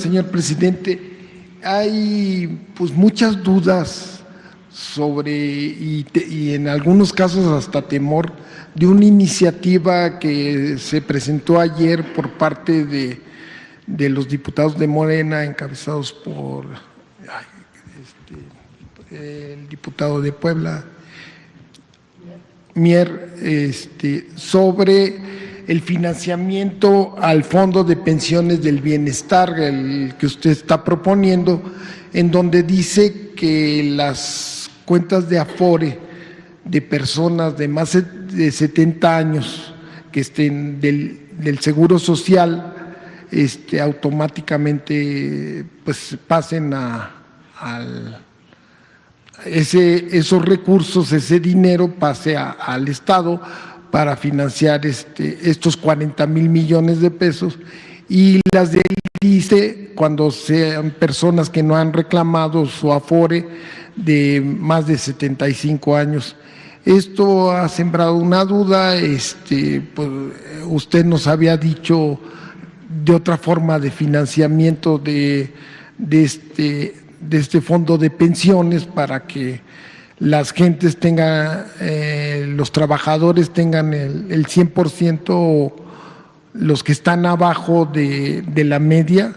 señor presidente. Hay pues muchas dudas sobre, y en algunos casos hasta temor, de una iniciativa que se presentó ayer por parte de los diputados de Morena, encabezados por el diputado de Puebla, Mier, sobre el financiamiento al Fondo de Pensiones del Bienestar, el que usted está proponiendo, en donde dice que las cuentas de Afore de personas de más de 70 años que estén del Seguro Social, automáticamente pues pasen esos recursos, ese dinero pase al Estado para financiar estos 40,000 millones de pesos, y las del ISSSTE cuando sean personas que no han reclamado su Afore de más de 75 años. Esto ha sembrado una duda. Pues, usted nos había dicho de otra forma de financiamiento de este fondo de pensiones para que las gentes tengan, los trabajadores tengan el 100%, los que están abajo de la media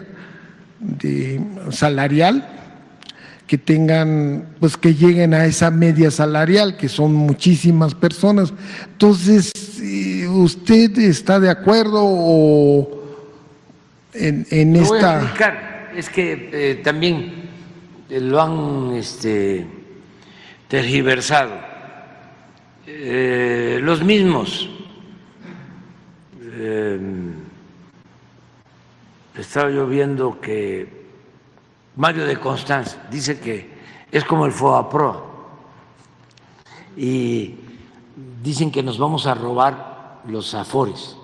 salarial, que tengan, pues que lleguen a esa media salarial, que son muchísimas personas. Entonces, ¿usted está de acuerdo o en Lo esta? voy a explicar. Es que también lo han tergiversado. Los mismos. Estaba yo viendo que Mario de Constanza dice que es como el FOAPROA y dicen que nos vamos a robar los afores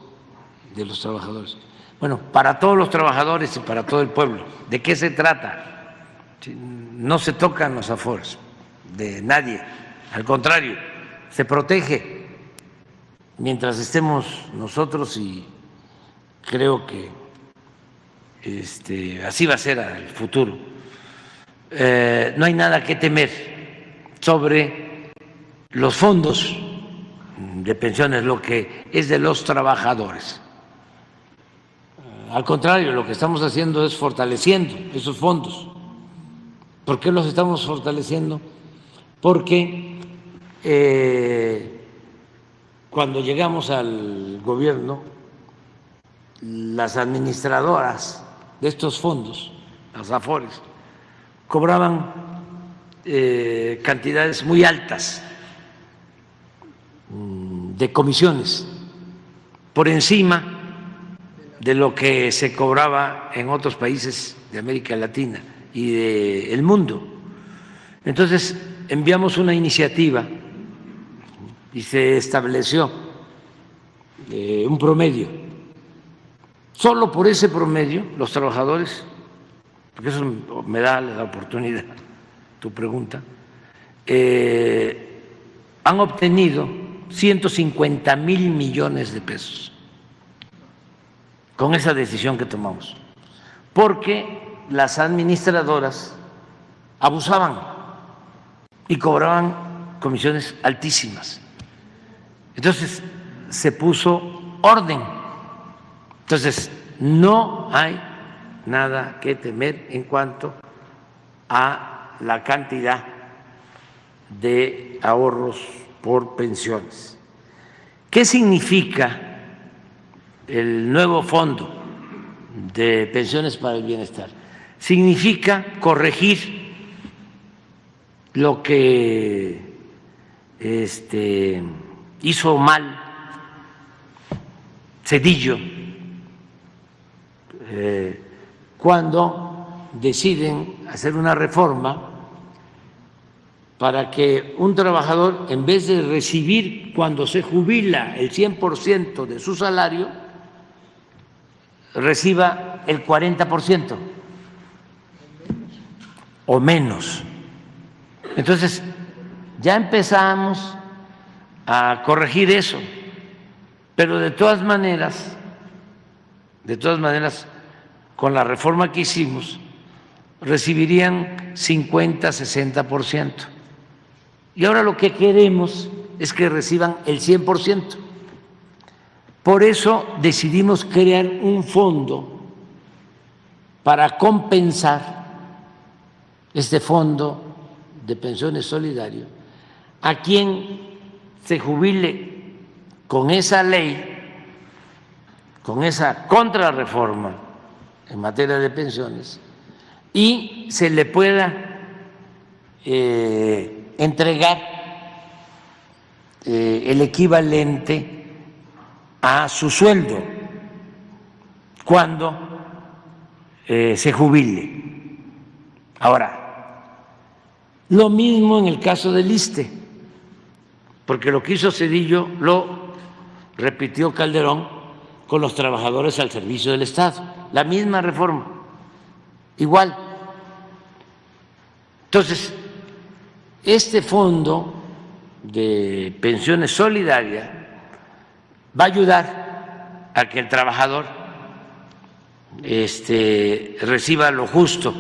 de los trabajadores. Bueno, para todos los trabajadores y para todo el pueblo, ¿de qué se trata? No se tocan los afores de nadie, al contrario, se protege mientras estemos nosotros, y creo que así va a ser al futuro. No hay nada que temer sobre los fondos de pensiones, lo que es de los trabajadores. Al contrario, lo que estamos haciendo es fortaleciendo esos fondos. ¿Por qué los estamos fortaleciendo? Porque cuando llegamos al gobierno, las administradoras de estos fondos, las AFORES, cobraban cantidades muy altas de comisiones, por encima de lo que se cobraba en otros países de América Latina y del mundo. Entonces enviamos una iniciativa y se estableció un promedio. Solo por ese promedio los trabajadores, porque eso me da la oportunidad, tu pregunta, han obtenido 150,000 millones de pesos con esa decisión que tomamos, porque las administradoras abusaban y cobraban comisiones altísimas. Entonces se puso orden. Entonces no hay nada que temer en cuanto a la cantidad de ahorros por pensiones. ¿Qué significa el nuevo fondo de pensiones para el bienestar? Significa corregir lo que hizo mal Zedillo cuando deciden hacer una reforma para que un trabajador, en vez de recibir cuando se jubila el 100% de su salario, reciba el 40% o menos. Entonces, ya empezamos a corregir eso, pero de todas maneras, con la reforma que hicimos, recibirían 50-60%. Y ahora lo que queremos es que reciban el 100%. Por eso decidimos crear un fondo para compensar este fondo de pensiones solidario a quien se jubile con esa ley, con esa contrarreforma en materia de pensiones, y se le pueda entregar el equivalente a su sueldo cuando se jubile. Ahora, lo mismo en el caso del ISSSTE, porque lo que hizo Zedillo lo repitió Calderón con los trabajadores al servicio del Estado, la misma reforma, igual. Entonces, este fondo de pensiones solidarias va a ayudar a que el trabajador reciba lo justo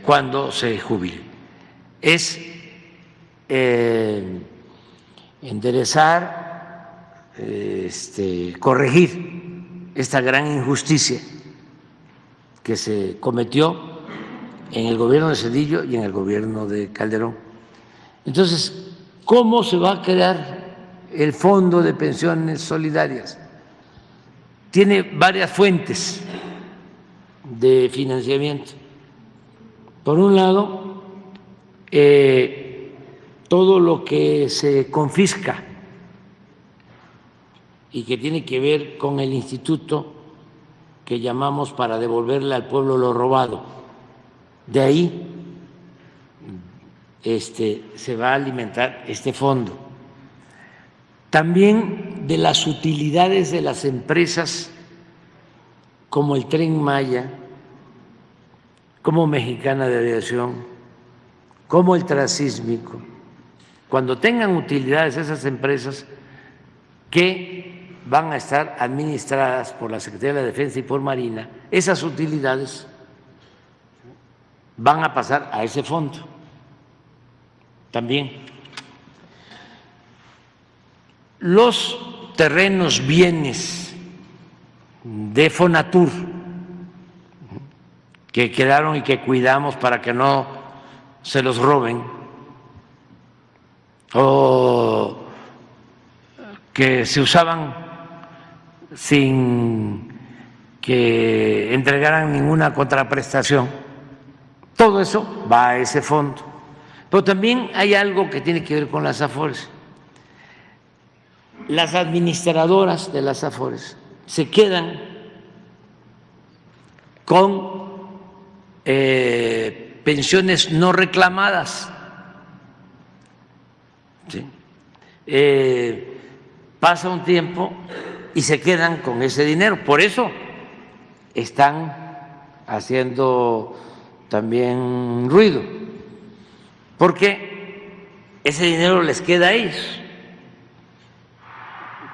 cuando se jubile. Es enderezar, corregir esta gran injusticia que se cometió en el gobierno de Zedillo y en el gobierno de Calderón. Entonces, ¿cómo se va a crear el Fondo de Pensiones Solidarias? Tiene varias fuentes de financiamiento. Por un lado, todo lo que se confisca y que tiene que ver con el instituto que llamamos para devolverle al pueblo lo robado. De ahí se va a alimentar este fondo. También de las utilidades de las empresas como el Tren Maya, como Mexicana de Aviación, como el Transísmico. Cuando tengan utilidades esas empresas que van a estar administradas por la Secretaría de la Defensa y por Marina, esas utilidades van a pasar a ese fondo también. Los terrenos, bienes de Fonatur que quedaron y que cuidamos para que no se los roben, o que se usaban sin que entregaran ninguna contraprestación, todo eso va a ese fondo. Pero también hay algo que tiene que ver con las AFORES. Las administradoras de las AFORES se quedan con pensiones no reclamadas. ¿Sí? Pasa un tiempo y se quedan con ese dinero. Por eso están haciendo también ruido, porque ese dinero les queda a ellos.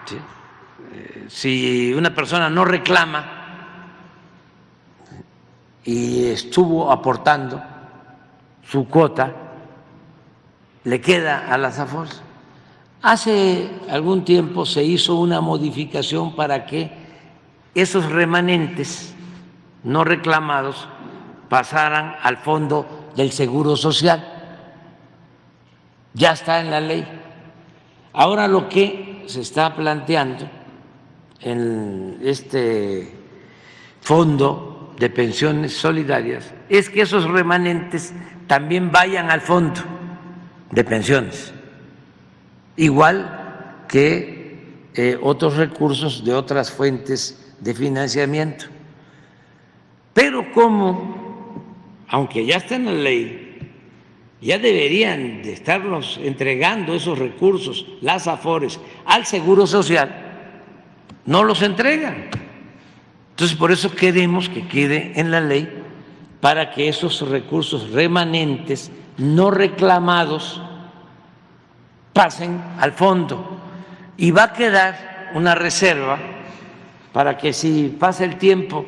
¿Sí? Si una persona no reclama y estuvo aportando su cuota, le queda a las AFORES. Hace algún tiempo se hizo una modificación para que esos remanentes no reclamados pasaran al fondo del Seguro Social. Ya está en la ley. Ahora lo que se está planteando en este fondo de pensiones solidarias es que esos remanentes también vayan al fondo de pensiones, igual que otros recursos de otras fuentes de financiamiento. Pero como, aunque ya está en la ley, ya deberían de estarnos entregando esos recursos, las AFORES, al Seguro Social, no los entregan. Entonces, por eso queremos que quede en la ley para que esos recursos remanentes no reclamados pasen al fondo, y va a quedar una reserva para que si pasa el tiempo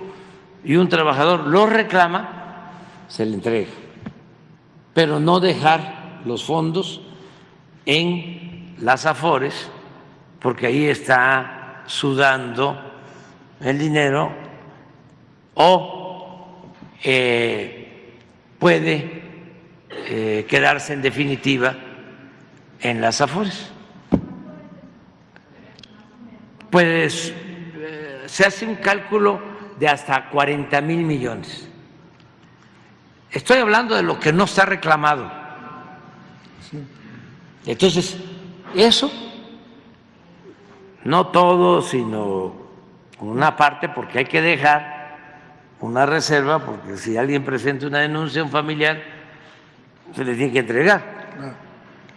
y un trabajador lo reclama, se le entrega, pero no dejar los fondos en las Afores, porque ahí está sudando el dinero, o puede quedarse en definitiva en las Afores. Pues se hace un cálculo de hasta 40,000 millones. Estoy hablando de lo que no está reclamado. Entonces, eso, no todo, sino una parte, porque hay que dejar una reserva, porque si alguien presenta una denuncia a un familiar, se le tiene que entregar.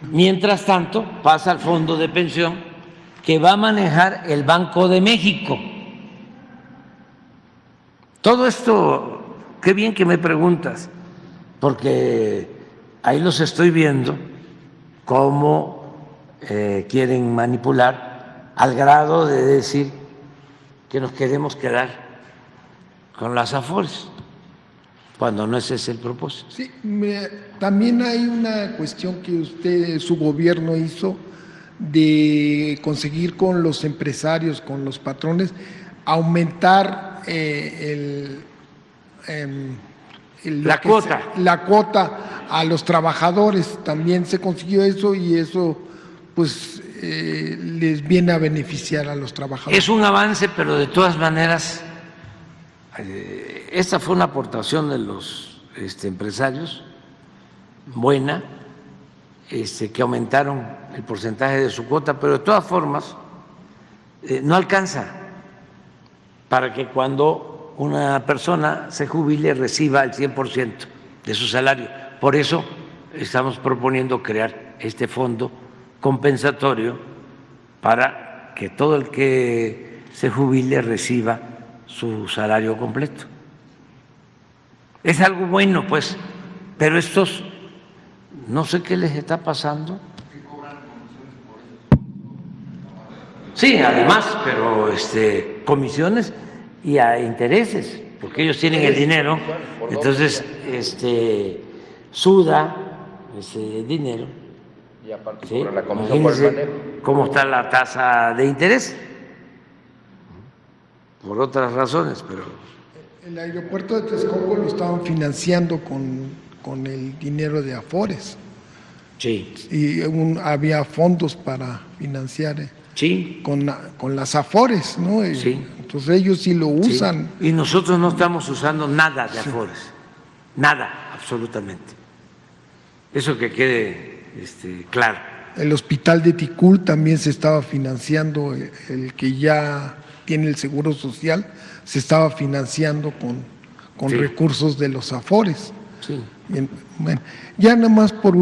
Mientras tanto, pasa al fondo de pensión que va a manejar el Banco de México. Todo esto, qué bien que me preguntas, porque ahí los estoy viendo cómo quieren manipular al grado de decir que nos queremos quedar con las Afores, cuando no ese es el propósito. Sí, también hay una cuestión que su gobierno hizo de conseguir con los empresarios, con los patrones, aumentar la cuota a los trabajadores. También se consiguió eso y eso pues les viene a beneficiar a los trabajadores. Es un avance, pero de todas maneras esta fue una aportación de los empresarios buena, que aumentaron el porcentaje de su cuota, pero de todas formas no alcanza para que cuando una persona se jubile reciba el 100% de su salario. Por eso estamos proponiendo crear este fondo compensatorio para que todo el que se jubile reciba su salario completo. Es algo bueno, pues, pero estos no sé qué les está pasando. Sí, además, pero comisiones y a intereses, porque ellos tienen el dinero, entonces suda ese dinero. Y aparte ¿Sí? sobre la comisión por el manejo. ¿Cómo está la tasa de interés? Por otras razones, pero El aeropuerto de Texcoco lo estaban financiando con el dinero de Afores. sí, Y había fondos para financiar sí, con las Afores, ¿no? Sí. Entonces ellos sí lo sí. usan. Y nosotros no estamos usando nada de Afores, nada, absolutamente. Eso que quede claro. El hospital de Ticul también se estaba financiando, el que ya tiene el seguro social, se estaba financiando con Sí. recursos de los Afores. Sí. Bien, bueno, ya nada más por